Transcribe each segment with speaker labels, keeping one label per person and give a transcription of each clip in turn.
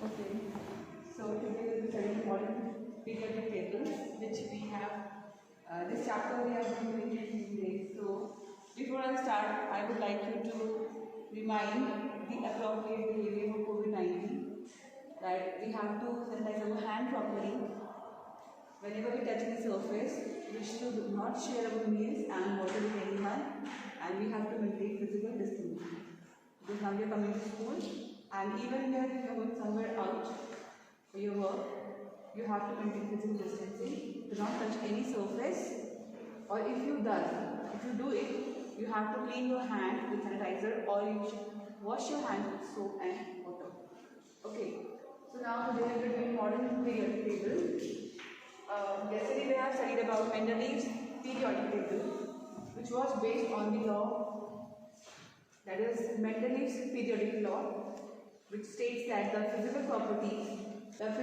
Speaker 1: Okay, so today we will be studying modern periodic tables, which we have. This chapter we are doing in 3 days. So before I start, I would like you to remind the appropriate behavior of COVID-19. That we have to sanitize our hand properly. Whenever we touch the surface, we should not share our meals and water with anyone, and we have to maintain physical distance. Because now we are coming to school, and even when you are going somewhere out for your work, you have to maintain physical distancing. Do not touch any surface, or if you do it, you have to clean your hand with sanitizer, or you should wash your hands with soap and water. Okay. So now today we are doing modern periodic table. Yesterday we have studied about Mendeleev's periodic table, which was based on the law, that is Mendeleev's periodic law, which states that the physical properties of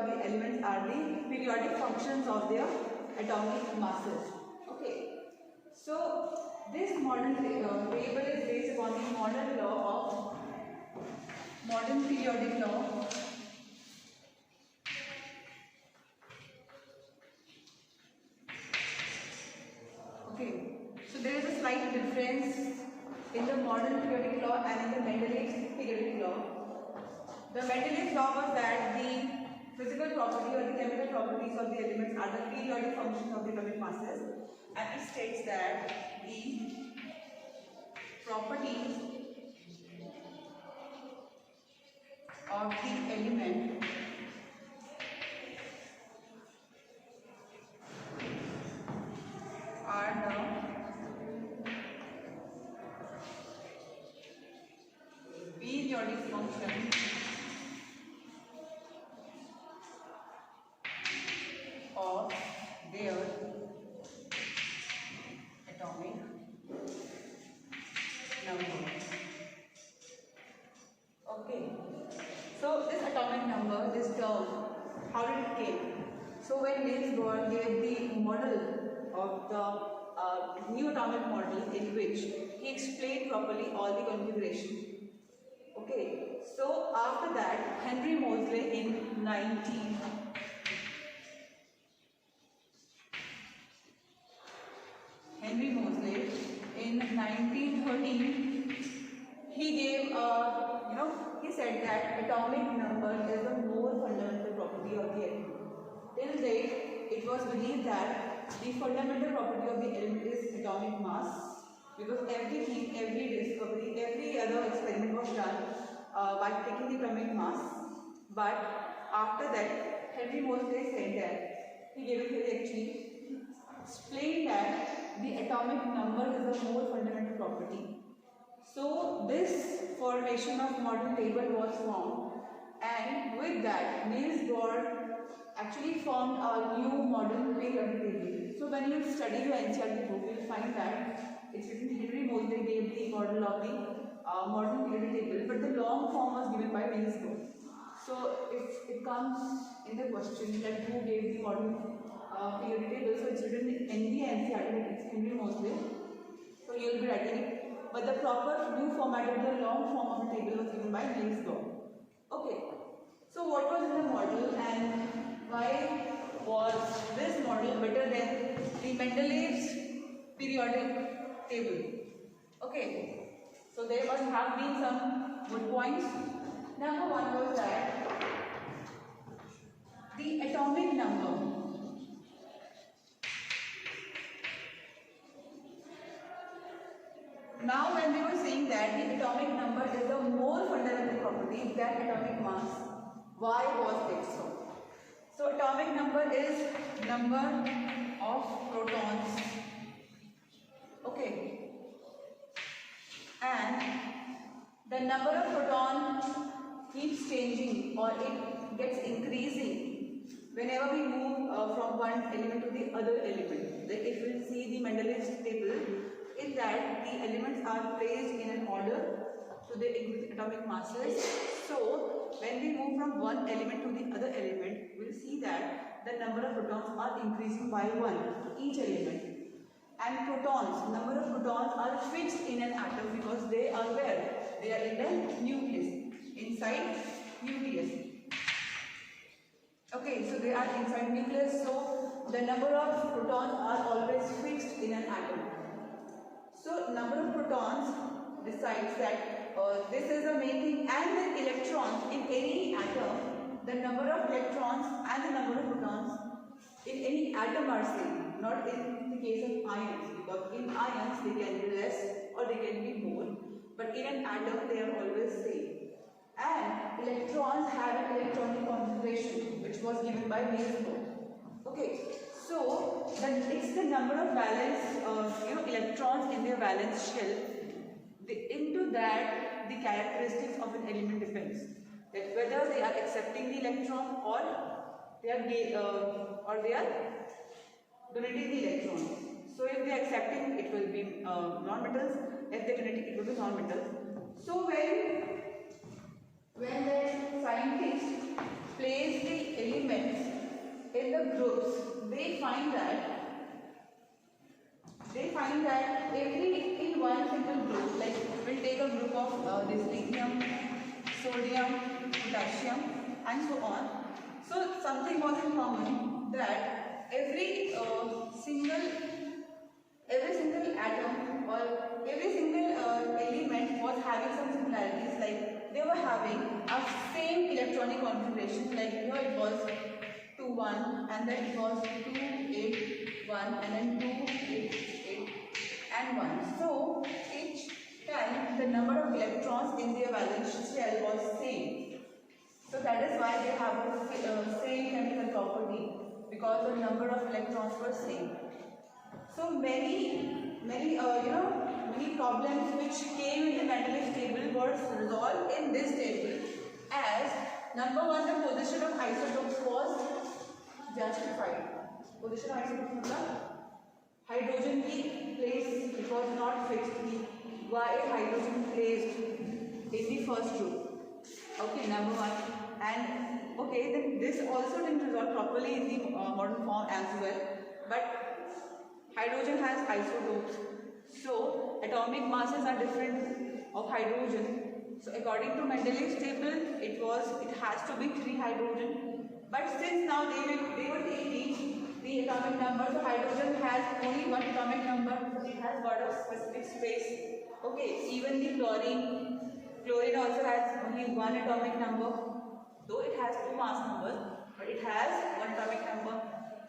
Speaker 1: the elements are the periodic functions of their atomic masses. Okay, so this modern table is based upon the modern periodic law. Okay, so there is a slight difference in the modern periodic law and in the Mendeleev's periodic law. The Mendeleev's law was that the physical property or the chemical properties of the elements are the periodic functions of the atomic masses, and it states that the properties of the element are the periodic functions of their atomic number. Okay, so this atomic number, this term, how did it came? So when Niels Bohr gave the model of the new atomic model, in which he explained properly all the configuration. Okay, so after that, Henry Moseley in 1913, he gave he said that atomic number is the more fundamental property of the element. Till date, it was believed that the fundamental property of the element is atomic mass, because everything, every discovery, every other experiment was done by taking the atomic mass. But after that, Henry Moseley said that he gave a theory actually, explained that the atomic number is a more fundamental property. So this formation of modern table was formed, and with that Niels Bohr actually formed a new modern periodic table. So when you study your NCERT book, you will find that it's written Henry Moseley gave the model of the modern periodic table, but the long form was given by Niels Bohr. So if it comes in the question that who gave the modern periodic table, so it's written in the NCERT that it's Henry Moseley. So you will be writing it. But the proper new format of the long form of the table was given by Niels Bohr. Okay, so what was in the model and why was this model better than the Mendeleev's periodic table? Okay, so there must have been some good points. Number one was that the atomic number. Now when we were saying that the atomic number is a more fundamental property than atomic mass, why was it so? So atomic number is number of protons. Okay. And the number of protons keeps changing, or it gets increasing whenever we move from one element to the other element. Like if we see the Mendeleev's table, in that the elements are placed in an order to the atomic masses. So when we move from one element to the other element, we will see that the number of protons are increasing by one to each element. And protons, number of protons are fixed in an atom because they are where? They are in the nucleus. Inside nucleus. Okay, so they are inside nucleus, so the number of protons are always fixed in an atom. So number of protons decides that this is the main thing, and the electrons in any atom, the number of electrons and the number of protons in any atom are same, not in the case of ions, because in ions they can be less or they can be more, but in an atom they are always same. And electrons have an electronic configuration which was given by Niels Bohr. Okay, so it's the number of valence electrons in their valence shell. Into that the characteristics of an element depends, that whether they are accepting the electron or they are donating the electrons. So if they are accepting, it will be non-metals. If they are donating, it will be non-metals. So when the scientist place the elements in the groups, they find that in one single group, like we'll take a group of this lithium, sodium, potassium, and so on. So something was in common, that every single atom or every single element was having some similarities, like they were having a same electronic configuration, like here it was 2 1, and then it was 2 8 1, and then 2 8 8 and 1. So each time the number of electrons in their valence shell was same. So that is why they have the same chemical property, because the number of electrons were same. So many problems which came in the Mendeleev table were resolved in this table, as number one, the position of isotopes was justified. Position of isotopes means hydrogen की place, it was not fixed. Why is hydrogen placed in the first group? Okay, number one. And okay, then this also didn't resolve properly in the modern form as well. But hydrogen has isotopes, so atomic masses are different of hydrogen. So according to Mendeleev's table, it has to be 3 hydrogen. But since now they were taking the atomic number, so hydrogen has only 1 atomic number, so it has got a specific space. Okay, even the chlorine also has only 1 atomic number, though it has 2 mass numbers, but it has 1 atomic number,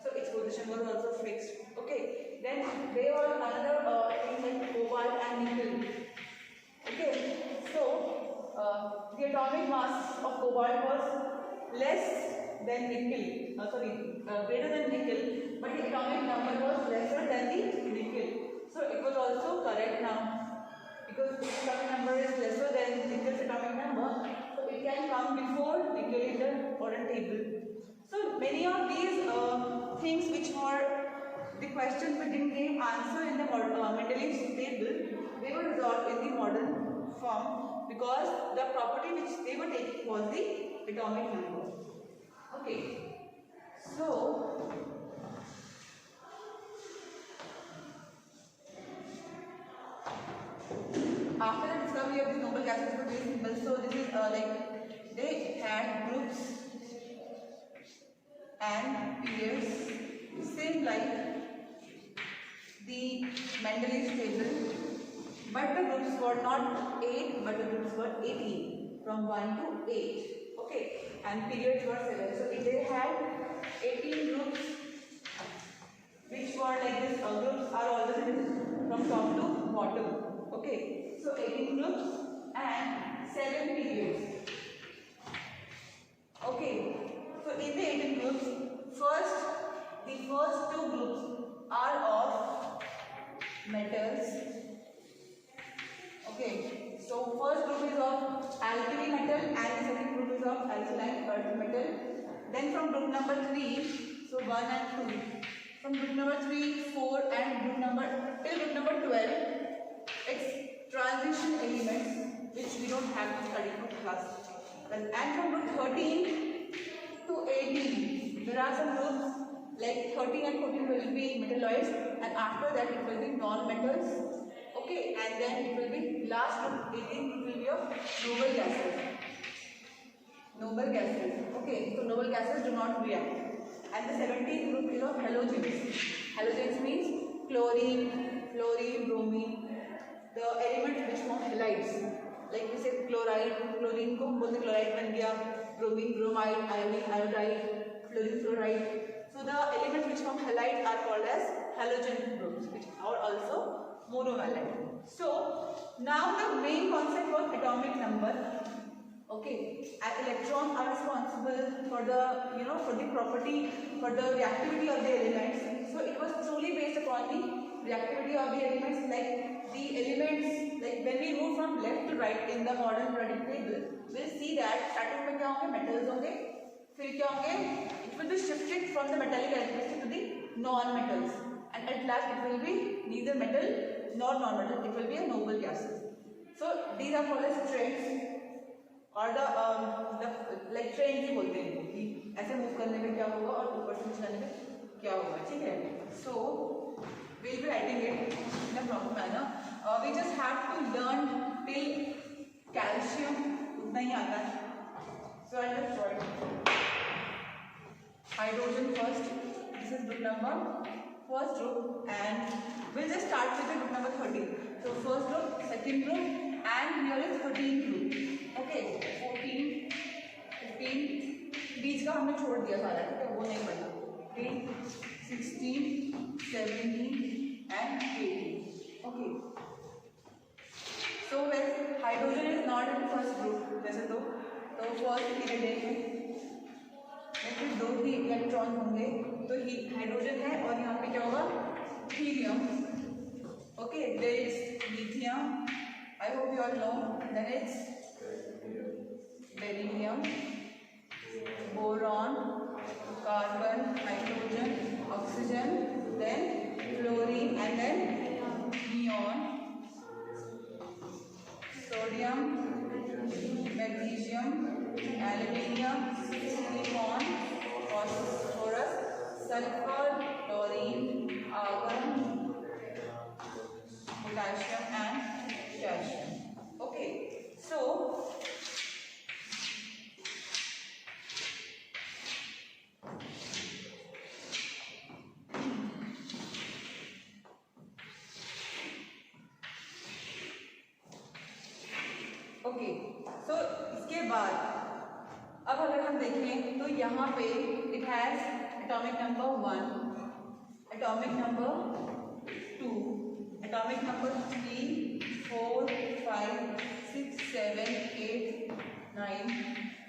Speaker 1: so its position was also fixed. Okay, then there were another things like cobalt and nickel. Okay, so the atomic mass of cobalt was less than nickel, greater than nickel, but the atomic number was lesser than the nickel. So it was also correct now, because its atomic number is lesser than nickel's atomic number, so it can come before nickel in the modern table. So many of these things which were the questions we didn't give answer in the Mendeleev's table, they were resolved in the modern form, because the property which they were taking was the atomic number. Okay, so after the discovery of the noble gases for very simple, so this is like they had groups and periods, same like the Mendeleev's table, but the groups were not 8, but the groups were 18, from 1 to 8. Okay, and periods were 7. So they had 18 groups, which were like this. Groups are always from top to bottom. Okay, so 18 groups and 7 periods. Okay, so in the 18 groups, the first 2 groups are of metals. Okay, so first group is of alkali metal and the second group is of alkaline earth metal. Then from group number 3, so 1 and 2. From group number 3, 4 and group number 12, it's transition elements which we don't have to study for class. And from group 13 to 18, there are some groups like 13 and 14 will be metalloids, and after that it will be non-metals. Okay, and then it will be last group 18 will be of noble gases. noble gases. Okay, so noble gases do not react. And the 17th group is of halogens. Halogens means chlorine, fluorine, bromine, the elements which form halides. Like we say chloride, chlorine को हम बोलते chloride बन गया, bromine, bromide, iodine, iodide, fluorine, fluoride. So the elements which form halides are called as halogen groups, which are also monovalent. So now the main concept was atomic number. Okay, and electrons are responsible for the for the property, for the reactivity of the elements. So it was truly based upon the reactivity of the elements. Like the elements, like when we move from left to right in the modern periodic table, we'll see that atom में क्या होंगे, metals होंगे, फिर क्या होंगे, it will be shifted from the metallic characteristic to the non-metals, and at last it will be neither metal nor non-metal. It will be a noble gases. So these are called as trends. और the like train ही बोलते हैं कि ऐसे move करने में क्या होगा और ऊपर से नीचे जाने में क्या होगा. ठीक है. So we will be writing it in a proper manner. We just have to learn till calcium उतना ही आता है. So I just write hydrogen first. This is group number first group and we'll just start with the group number 13. So first group, second group, and here is 13 group. Okay, 14, 15, बीच का हमने छोड़ दिया सारा, ठीक है, वो नहीं पढ़ना. 15, 16, 17 and 18. Okay. So when hydrogen is not in first group, वैसे तो first इलेक्ट्रॉन फिर दो ही इलेक्ट्रॉन होंगे, तो हाइड्रोजन है और यहाँ पे क्या होगा, helium. Okay, there is lithium. I hope you all know. Then it's beryllium, boron, carbon, nitrogen, oxygen, then fluorine, and then neon, sodium, magnesium, aluminium, silicon, phosphorus, sulfur, chlorine, argon, potassium and calcium. Okay, so इसके बाद अब अगर हम देखें तो यहाँ पे it has atomic number 1, atomic number 2, atomic number 3, 4, 5, 6, 7, 8, 9,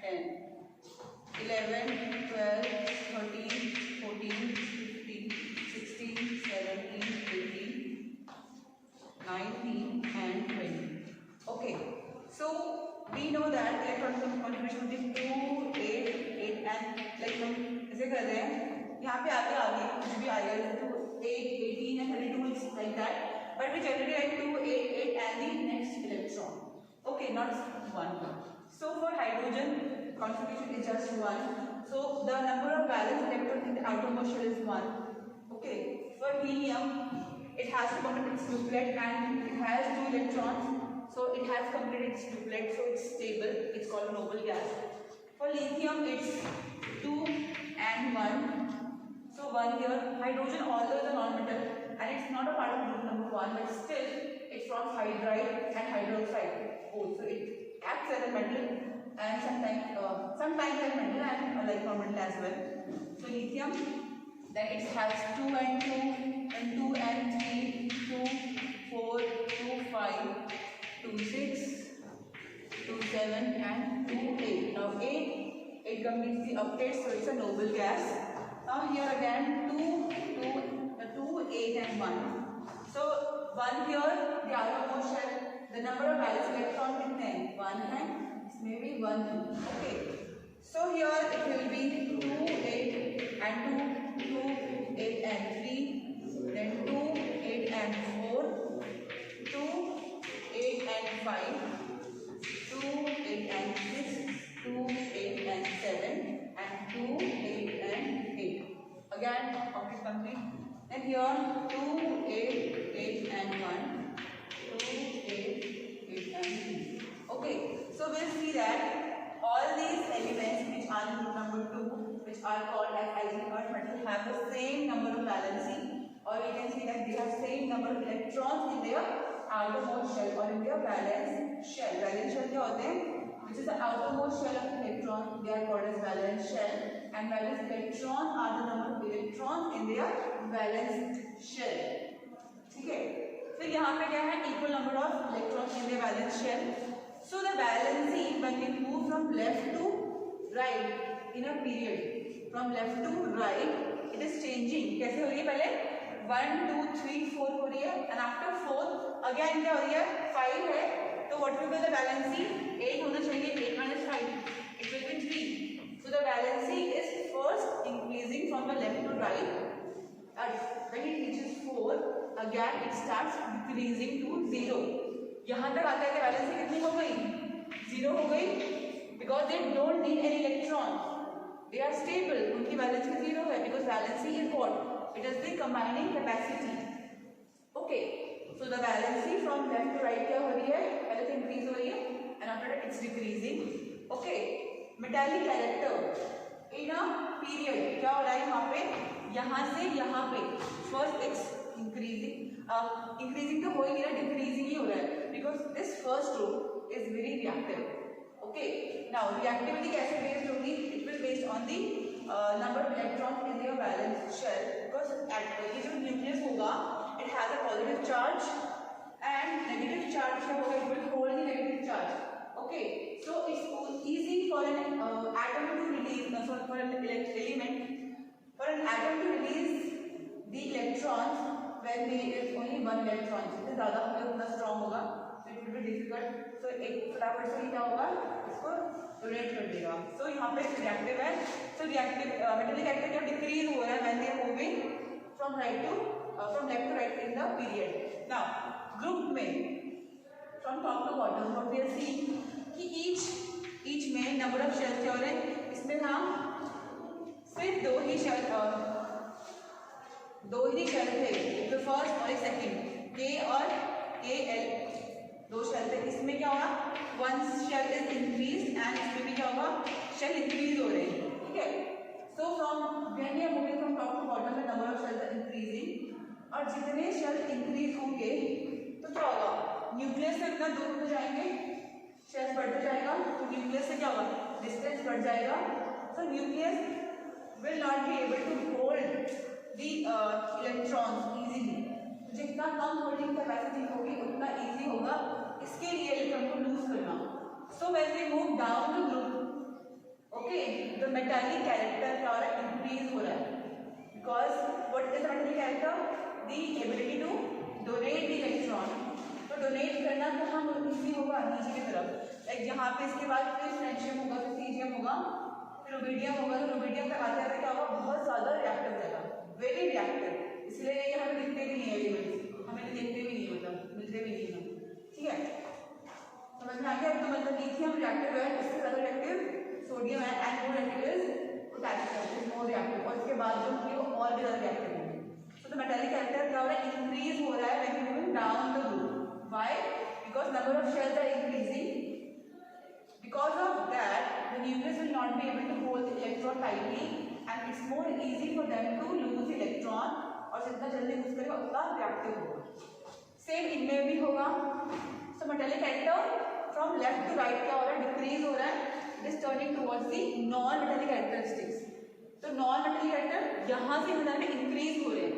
Speaker 1: 10, 11, 12, 13, 14, 15, 16, 17, 18, 19 and 20. Okay, so we know that electron contribution is 2, 8, 8 and like हम ऐसे कर रहे हैं, यहाँ पे आगे कुछ भी आएगा, तो 8, 18 and 32 is like that. But we generally write 2, 8, 8 and the next electron. Okay, not 1. So for hydrogen, contribution is just 1. So the number of valence electrons in the outermost shell is 1. Okay. For helium, it has to complete its duplet and it has 2 electrons. So it has completed its duplet, so it's stable. It's called a noble gas. For lithium, it's 2 and 1. So 1 here. Hydrogen also is a non-metal. And it's not a part of group number 1, but still it forms hydride and hydroxide both. So it acts as a metal and sometimes as metal and like non-metal as well. So lithium, then it has 2 and 2 and 2 and 3, 2, 4, 2, 5, 2, 6, 2, 7 and 2, 8. Now 8 completes the octet, so it's a noble gas. Now here again 2, 8 and 1. So 1 here, the outermost shell, the number of valence electrons कितने हैं? 1 है, इसमें भी 1 है. Okay. So here it will be 2, 8 and 2, 8 and 3, then 2, 8 and 4, 2, 8 and 5, 2, 8 and 6, 2, 8 and 7, and 2, 8 and 8. Again, octet complete. And here 2, 8, 8 and 1, 2, 8, 8 and 3. Okay, so we'll see that all these elements and group number 2, which are called as ising earth metal, have the same number of valency, or we can see that they have same number of electrons in their outermost shell or in their valence shell. Valence shell क्या होते हैं? Which is the outermost shell of electron. They are called as valence shell, and valence electron are the number of electrons in their valence shell. ठीक है? फिर यहाँ पे क्या है? Equal number of electrons in their valence shell. So the valency, when we move from left to right in a period, from left to right, it is changing. कैसे हो रही है? पहले 1 2 3 4 हो रही है, and after 4 again क्या हो रही है? 5 है. तो what will be the valency? 8 होना चाहिए. 8 minus 5, it will be 3. So the valency is first increasing from the left to right, and when it reaches 4, again it starts decreasing to 0. यहाँ तक आता है कि वैलेंसी कितनी हो गई? 0 हो गई, because they don't need any electron. They are stable. उनकी वैलेंसी 0 है, because valency is what? It is the combining capacity. Okay. So the valency from left to right क्या हो रही है? पहले तो increase हो रही है, and after that it's decreasing. Okay. Metallic character in a period क्या हो रहा है यहाँ पे? यहाँ से यहाँ पे first it's increasing. Increasing तो हो ही नहीं रहा, decreasing ही हो रहा है, because this first row is very reactive. Okay. Now reactivity कैसे based होगी? It will based on the number of electrons in your valence shell, because ये जो nucleus होगा, it has a positive charge and negative charge क्या होगा? It will hold the negative charge. Okay. So it's easy for an atom to release, for an element, for an atom to release the electrons when there is only one electron. जितने ज़्यादा होगा उतना strong होगा, so it will be difficult. So एक फटाफट से क्या होगा? इसको donate कर देगा. So यहाँ पे reactive है. So reactive metallic character क्या decrease हो रहा है when they are moving from right to from left to right in the period. Now group में from top to bottom what we are seeing कि each में number of shells क्या हो रहे हैं? इसमें हम सिर्फ दो ही शेल थे, तो फर्स्ट और एक सेकंड, के और के एल, दो शेल थे. इसमें क्या होगा? One shell is increase, and इसमें भी क्या होगा? शेल इंक्रीज हो रहे हैं. ठीक है. So from when we are moving from top to bottom the number of shells are increasing, और जितने शेल इंक्रीज होंगे तो क्या होगा? न्यूक्लियस से उतना दूर हो जाएंगे, शेल्स बढ़ते जाएगा, तो न्यूक्लियस से क्या होगा? डिस्टेंस बढ़ जाएगा. सो nucleus will not be able to hold the electrons easily. जितना कम holding capacity होगी उतना easy होगा इसके लिए electron को lose करना. So when we move down the group, okay, the metallic character क्या हो रहा है? Increase हो रहा है. Because what is the metallic character? The ability to donate the electron. तो donate करना तो हम easy होगा नीचे की तरफ. Like यहाँ पे इसके बाद फिर फ्रेंशियम होगा, फिर सीजियम होगा, रुबिडियम होगा. तो रुबिडियम तक आते आते क्या होगा? बहुत ज्यादा रिएक्टिव रहेगा, वेरी रिएक्टिव. इसलिए ये हमें दिखते भी नहीं है एलिमेंट्स, हमें देखते भी नहीं, मतलब मिलते भी नहीं है. ठीक है. समझ में आ गया? तो मतलब लिथियम रिएक्टिव है, इससे ज्यादा रिएक्टिव सोडियम है, and more reactive is potassium, is more reactive. और इसके बाद जो कि वो और भी ज्यादा रिएक्टिव होंगे. तो मेटालिक कैरेक्टर क्या हो रहा है? इंक्रीज हो रहा है when you move down the group. Why? Because number of shells are increasing. Because of that, the nucleus will not be able to hold the electron tightly, and it's more easy for them to lose electron. और जितना जल्दी loose करेगा उतना reactive होगा. Same इनमें भी होगा. So metallic character from left to right क्या हो रहा है? डिक्रीज हो रहा है. It is turning towards the non-metallic characteristics. तो non-metallic character यहाँ से यहाँ पे इंक्रीज हो रहे हैं.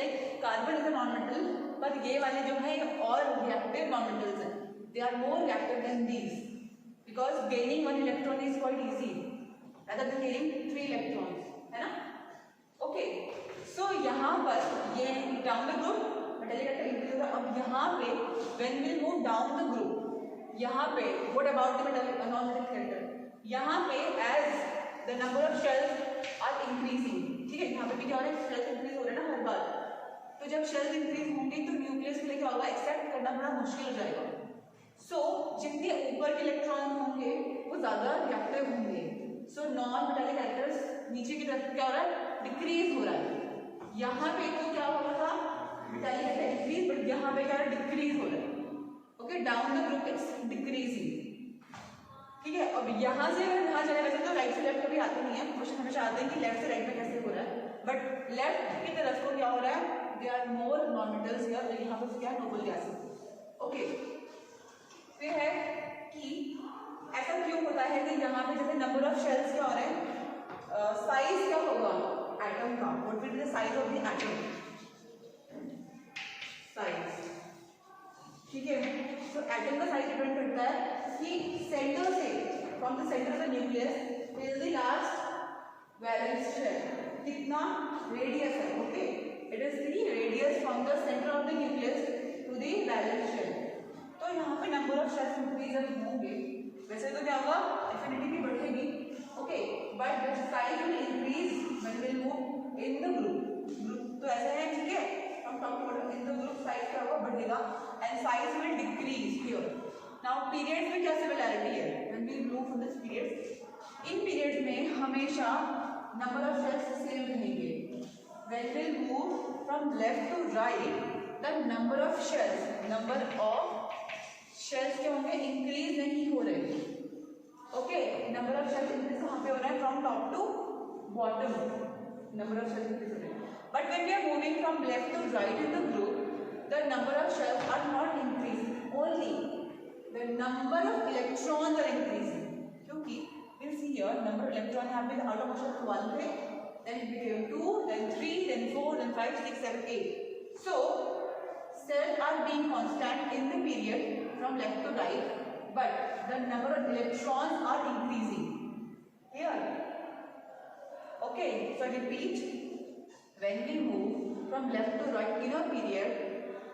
Speaker 1: Like carbon is a non-metal, पर ये वाले जो है और reactive non-metals हैं. They are more reactive than these. Because gaining one electron is quite easy rather than gaining 3 electrons, है ना? Okay. So यहाँ पर ये down the group metallic character increase होगा. अब यहाँ पे when we move down the group, यहाँ पे what about the non-metallic character? यहाँ पे as the number of shells are increasing, ठीक है, यहाँ पे भी क्या हो रहा है? shells increase हो रहे हैं ना हर बार. तो जब shells increase होंगे तो nucleus के लिए क्या होगा? एक्सेप्ट करना बड़ा मुश्किल हो जाएगा. सो जितने ऊपर के इलेक्ट्रॉन होंगे वो ज्यादा रिएक्टिव होंगे. सो नॉन मेटालिक कैरेक्टर्स नीचे की तरफ क्या हो रहा है? डिक्रीज हो रहा है. यहाँ पे तो क्या हो रहा था? मेटालिक कैरेक्टर इंक्रीज, बट यहाँ पे क्या डिक्रीज हो रहा है. Okay. Down the group it's decreasing. ठीक है. अब यहाँ से अगर यहाँ चले वैसे तो राइट से लेफ्ट कभी नहीं है, क्वेश्चन हमेशा आते हैं कि लेफ्ट से राइट में कैसे हो रहा है, बट लेफ्ट की तरफ को क्या हो रहा है, they are more non metals here, यहाँ पे क्या है, नोबल गैसेस। ओके, फिर है कि ऐसा क्यों होता है कि यहाँ पे जैसे नंबर ऑफ शेल्स क्या हो रहे हैं, साइज क्या होगा एटम का, what will be the size of the atom, size, ठीक है। तो एटम का साइज डिपेंड करता है कि सेंटर से, from the centre of the nucleus till the last valence shell कितना रेडियस है, okay, it is the radius from the centre of the nucleus to the valence shell. तो यहाँ पे नंबर ऑफ शेल्स इंक्रीज होंगे, वैसे तो क्या होगा, एफिनिटी भी बढ़ेगी, okay, but the size will increase when will move in the group, तो ऐसा है, ठीक है, हम talk about in the group size क्या होगा, बढ़ेगा, and size will decrease here. Now periods में क्या सिमिलैरिटी है, when we move from this periods, in periods में हमेशा नंबर ऑफ शेल्स सेम रहेंगे, when will move from left to right the number of shells, number of shells क्या होंगे, increase नहीं हो रहे, okay, number of shells increase कहाँ पे हो रहा है, from top to bottom, number of shells increase हो रहे हैं, but when we are moving from left to right in the group, the number of shells are not increasing, only the number of electrons are increasing, क्योंकि we'll see here number of electron यहाँ पे out of motion 1 थे, then it became 2, then 3, then 4, then 5, 6, 7, 8. So cells are being constant in the period from left to right, but the number of electrons are increasing. Here, okay. So repeat. When we move from left to right in a period,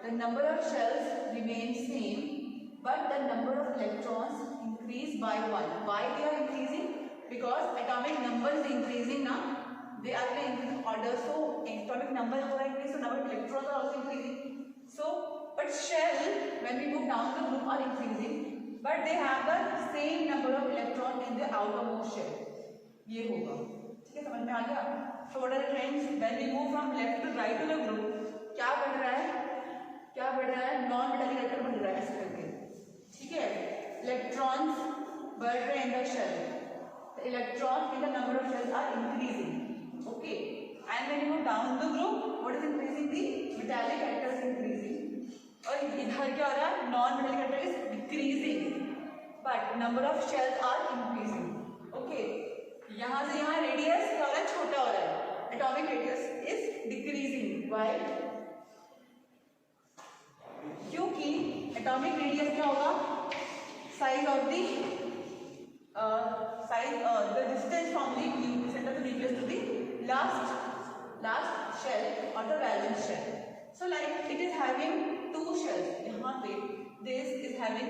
Speaker 1: the number of shells remain same, but the number of electrons increase by 1. Why they are increasing? Because atomic number is increasing now. They are increasing order, so atomic number is increasing, so number of electrons are also increasing. So, but shell when we move down the group are increasing, but they have the same number of electron in the outermost shell. ये होगा, ठीक है, समझ में आ गया? So what are the trends? When we move from left to right to the group, क्या बढ़ रहा है? क्या बढ़ रहा है? नॉन मेटालिक इलेक्ट्रॉन बढ़ रहा है ऐसे करके, ठीक है? इलेक्ट्रॉन्स बढ़ रहे हैं in the shell, the electrons in the number of shells are increasing, okay, and when you move down the group, what is increasing? The metallic character is increasing, और इधर क्या हो रहा है? Non metallic character is decreasing, but number of shells are increasing, okay. यहाँ से यहाँ radius क्या हो रहा है? छोटा हो रहा है, atomic radius is decreasing, why? क्योंकि एटॉमिक रेडियस क्या होगा? Size of the the distance from the center of the nucleus to the last shell or the valence shell. So like it is having two shells. यहाँ पे this is having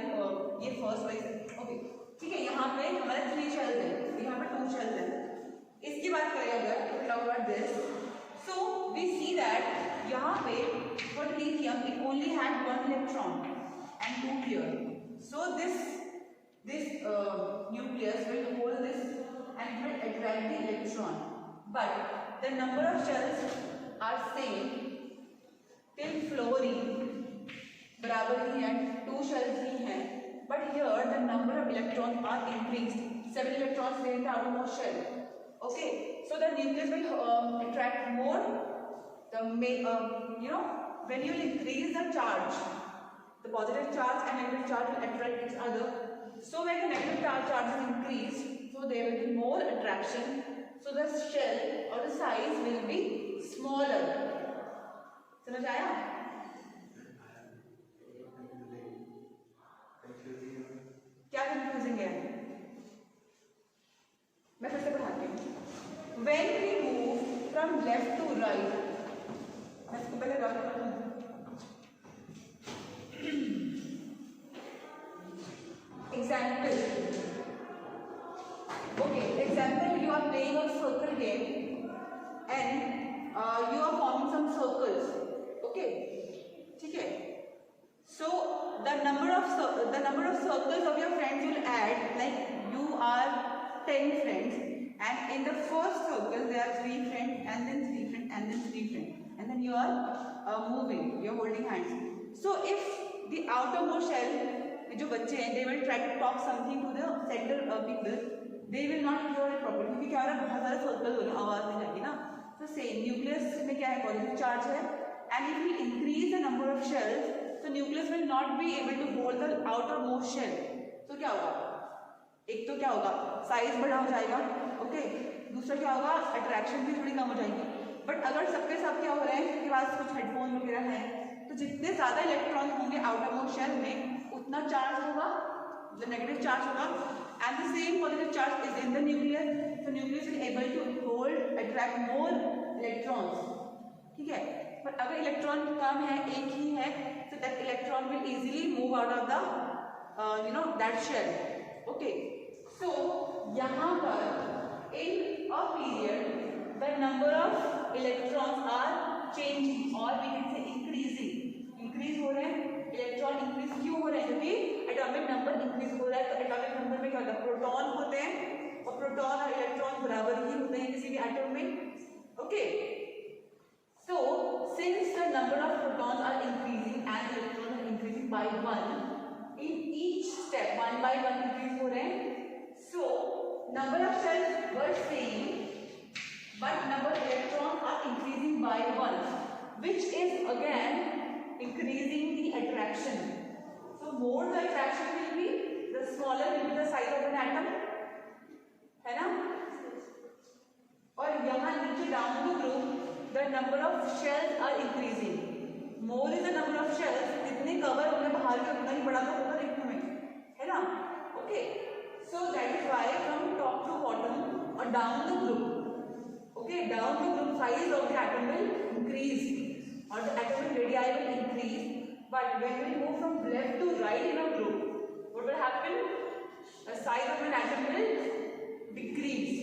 Speaker 1: ये first wise, okay, ठीक है, यहाँ पे हमारे 3 shells हैं, यहाँ पे 2 shells हैं। इसकी बात करें अगर if we talk about this, so we see that यहाँ पे for lithium it only had 1 electron and 2 here. So this nucleus will hold this and it will attract the electron, but the number of shells are same till fluorine बराबर ही है, 2 shells ही हैं, but here the number of electrons are increased, 7 electrons in the outermost shell, okay. So the nucleus will attract more, you know, when you will increase the charge, the positive charge and negative charge will attract each other. So when the negative charge is increased, so there will be more attraction, so the shell or the size will be smaller. समझ आया? क्या confusing है? मैं फिर से पढ़ाती हूँ। When we move from left to right, मैं इसको पहले ड्रॉ करता हूँ। Example. Okay, example, you are playing a circle game and you are forming some circles. Okay, ठीक है. So the number of circles of your friends will add, like you are 10 friends, and in the first circle there are 3 friends, and then 3 friends, and then 3 friends, and then you are moving, you are holding hands. So if the outermost shell, जो बच्चे हैं, they will try to talk something to the center people, they will not cure a property, क्योंकि क्या हो रहा है, बहुत सारे सर्कल हो रहे हैं, आवाज नहीं जाएगी ना. तो सेम न्यूक्लियस में क्या है, पॉजिटिव चार्ज है, and if we increase the number of shells, so nucleus will not be able to hold the outermost shell. तो क्या होगा, एक तो क्या होगा, साइज बड़ा हो जाएगा, ओके. दूसरा क्या होगा, अट्रैक्शन भी थोड़ी कम हो जाएगी. बट अगर सबके सब क्या हो रहा है, सबके पास कुछ हेडफोन वगैरह है, तो जितने ज्यादा इलेक्ट्रॉन होंगे आउटरमोस्ट शेल में, उतना चार्ज होगा, जो नेगेटिव चार्ज होगा, and the same positive charge is in the nucleus. So nucleus is able to hold attract more electrons. ठीक है. पर अगर इलेक्ट्रॉन कम है, एक ही है, so that electron will easily move out of the that shell. Okay. So यहाँ पर in a period the number of electrons are changing or we can say increasing. Increase हो रहे हैं, इलेक्ट्रॉन इंक्रीज क्यों हो रहे हैं, क्योंकि एटॉमिक नंबर इंक्रीज हो रहा है. तो एटॉमिक नंबर में क्या होता है, प्रोटॉन होते हैं, और प्रोटॉन और इलेक्ट्रॉन बराबर ही होते हैं किसी भी एटम में. Okay. So since the number of protons are increasing and electrons are increasing by one, in each step one by one increase हो रहे हैं. So number of shells were same, but number of electrons are increasing by one, which is again increasing the attraction. So more the attraction will be, the smaller will be the size of an atom, है ना. और यहाँ नीचे down the group the number of shells are increasing. More is the number of shells, जितने cover होंगे बाहर के उतना ही बड़ा तो होगा देखने में, है ना. Okay. So that is why from top to bottom or down the group, okay, down the group size of the atom will increase or the atomic radii will increase. But when we move from left to right in a group, what will happen? The size of an atom will decrease.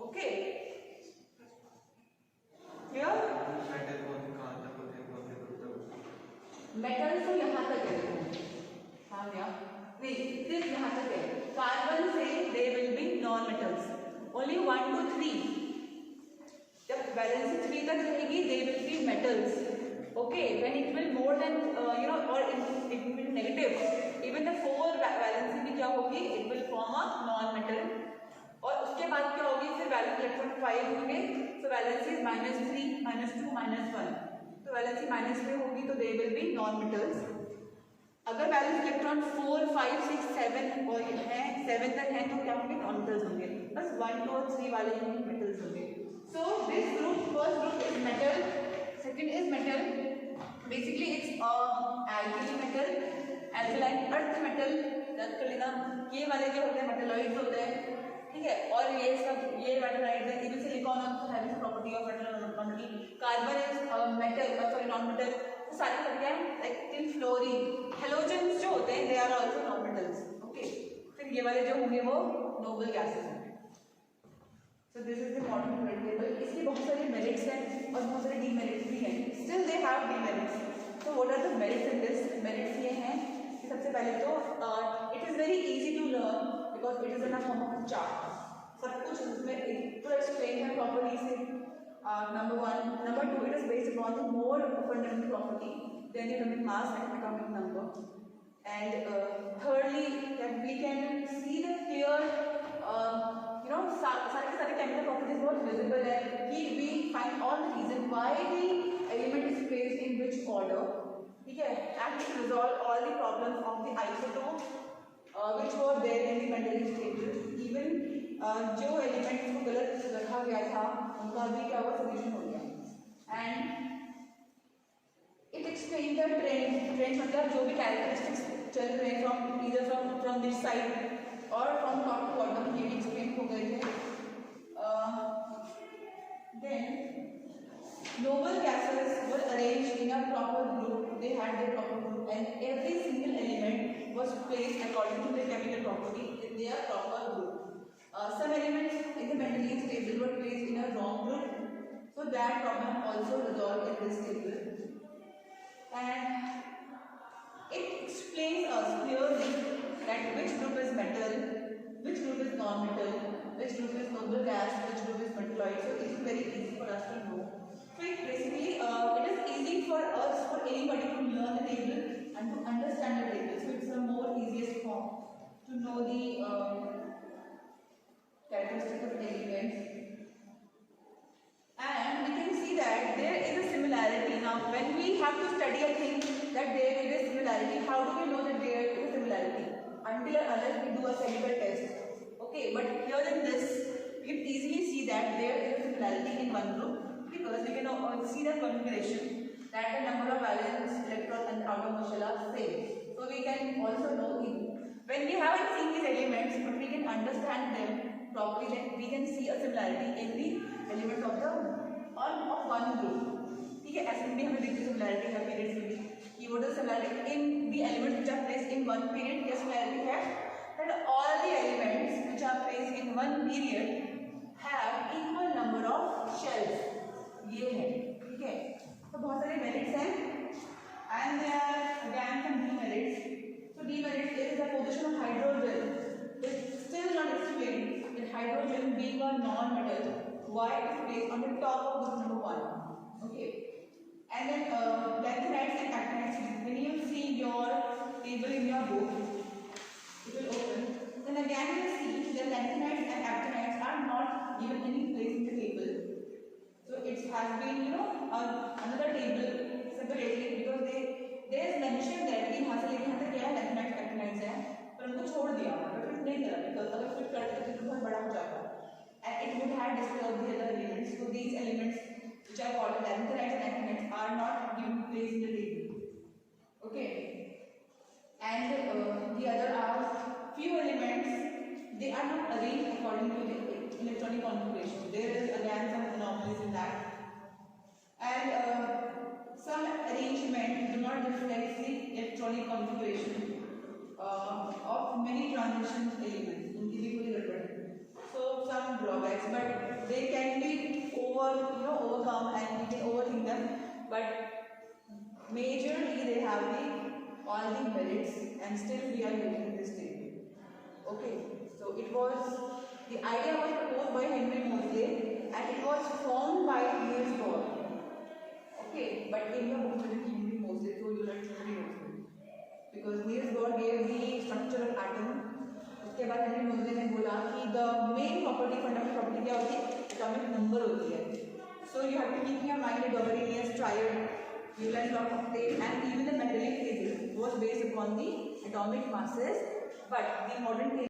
Speaker 1: Okay. Clear? Metal तो यहाँ तक है, हाँ क्या, नहीं सिर्फ यहाँ तक है. कार्बन से they will be non metals. Only 1 to 3, जब वैलेंसी 3 तक रहेगी they will be metals. Okay. When it will more than और it will be negative, even the 4 valency भी क्या होगी, it will form a non metal. और उसके बाद क्या होगी, फिर वैलेंस इलेक्ट्रॉन 5 होंगे. सो वैलेंसी इज -3, -2, -1. तो वैलेंसी -3 होगी तो दे विल बी नॉन मेटल्स. अगर वैलेंस इलेक्ट्रॉन 4, 5, 6, 7 और है 7 तक है तो क्या होंगे, नॉन मेटल्स होंगे. बस 1, 2 और 3 वाले ही मेटल्स होंगे. So this group, first group is metal, second is metal. Basically it's alkali metal, alkaline earth metal, याद कर लेना. ये वाले जो होते हैं मेटलॉइड्स होते हैं, ठीक है. और ये सब ये मेटलॉइड्स है. Even silicon also have this property of metal. Carbon is metal, sorry non metal. सारे सब क्या है, लाइक टिल फ्लोरीन, हेलोजेंस जो होते हैं they are also non metals. Okay. फिर ये वाले जो होंगे वो नोबल गैसेस होंगे. So this is the modern period table. इसके बहुत सारे मेरिट्स हैं और बहुत सारे डीमेरिट्स भी हैं. Still they have demerits. So what are the merits in this? Merits ये हैं कि सबसे पहले तो it is very easy to learn because it is in a form of chart. सब कुछ उसमें तो एक्सप्लेन है प्रॉपर्ली से. Number 1. Number 2, it is based upon the more fundamental property than the atomic mass and atomic number. And thirdly, that we can see the clear, सारे के सारे chemical properties बहुत visible है कि we find all the reason why the element is placed in which order. ठीक है. And it resolve all the problems of the isotopes which were there in the Mendeleev tables. Even जो elements को गलत रखा गया था उनका भी क्या हुआ, सोल्यूशन हो गया. And it explain the trend मतलब जो भी कैरेक्टरिस्टिक्स चल रहे हैं फ्रॉम दिस साइड और फ्रॉम टॉप टू बॉटम, ये एक्सप्लेन हो गए थे. Then noble gases were arranged in a proper group. They had their proper group and every single element was placed according to their chemical property in their proper group. Some elements in the Mendeleev table were placed in a wrong group, so that problem also resolved in this table. And it explains us clearly that which group is metal, which group is non-metal, which group is noble gas, which group is metalloid. So it is very easy for us to know. So it basically it is easy for us, for anybody to learn the table and to understand the table. So it's the more easiest form to know the characteristics of elements, and we can see that there is a similarity. Now when we have to study a thing that there is a similarity, how do we know that there is a similarity? Until or unless we do a chemical test. Okay, but here in this we can easily see that there is a similarity in one group, because we can see the configuration that the number of valence electrons and outer shell are same. So we can also know when we haven't seen these elements but we can understand them properly, then we can see a similarity in the elements of the of one group. ठीक है, ऐसे में हमें देखते similarity है periods में भी कि what is similarity in the elements which are placed in one period. क्या similarity है that all the elements which are placed in one period have equal number of shells. ये है, ठीक है. तो बहुत सारे merits हैं and there are again some demerits. So demerit is the position of hydrogen is still not explained. That hydrogen being a non-metal, why it is placed on the top of group number 1. Okay. And then lanthanides and actinides. When you see your table in your book, it will open. Then again you will see that lanthanides and actinides are not given any place in the table. So it has been, another table separately, because there is mention that कि यहाँ से लेके यहाँ तक क्या है lanthanides actinides है, पर उनको छोड़ दिया, but फिट नहीं करा, because अगर फिट करते तो बहुत बड़ा हो जाता, and it would have disturbed the other elements. So these elements which are called lanthanides and actinides are not given place in the table. Okay, and the other are few elements, they are not arranged according to the electronic configuration. There is again some anomalies in that, and some arrangement do not reflect the electronic configuration of many transition elements in the so some drawbacks, but they can be overcome and we can overcome them. But majorly they have all the merits, and still we are using this table. Okay, so the idea was proposed by Henry Moseley and it was formed by Niels Bohr. Okay, but in your book written Henry Moseley, so you learn Henry Moseley, because Niels Bohr gave the structure of atom. उसके बाद Henry मोसेले ने बोला कि the main property, fundamental property क्या होती है, atomic number होती है. So you have to keep in your mind the Gauss triad, Euler law of state, and even the metallic table was based upon the atomic masses, but the modern table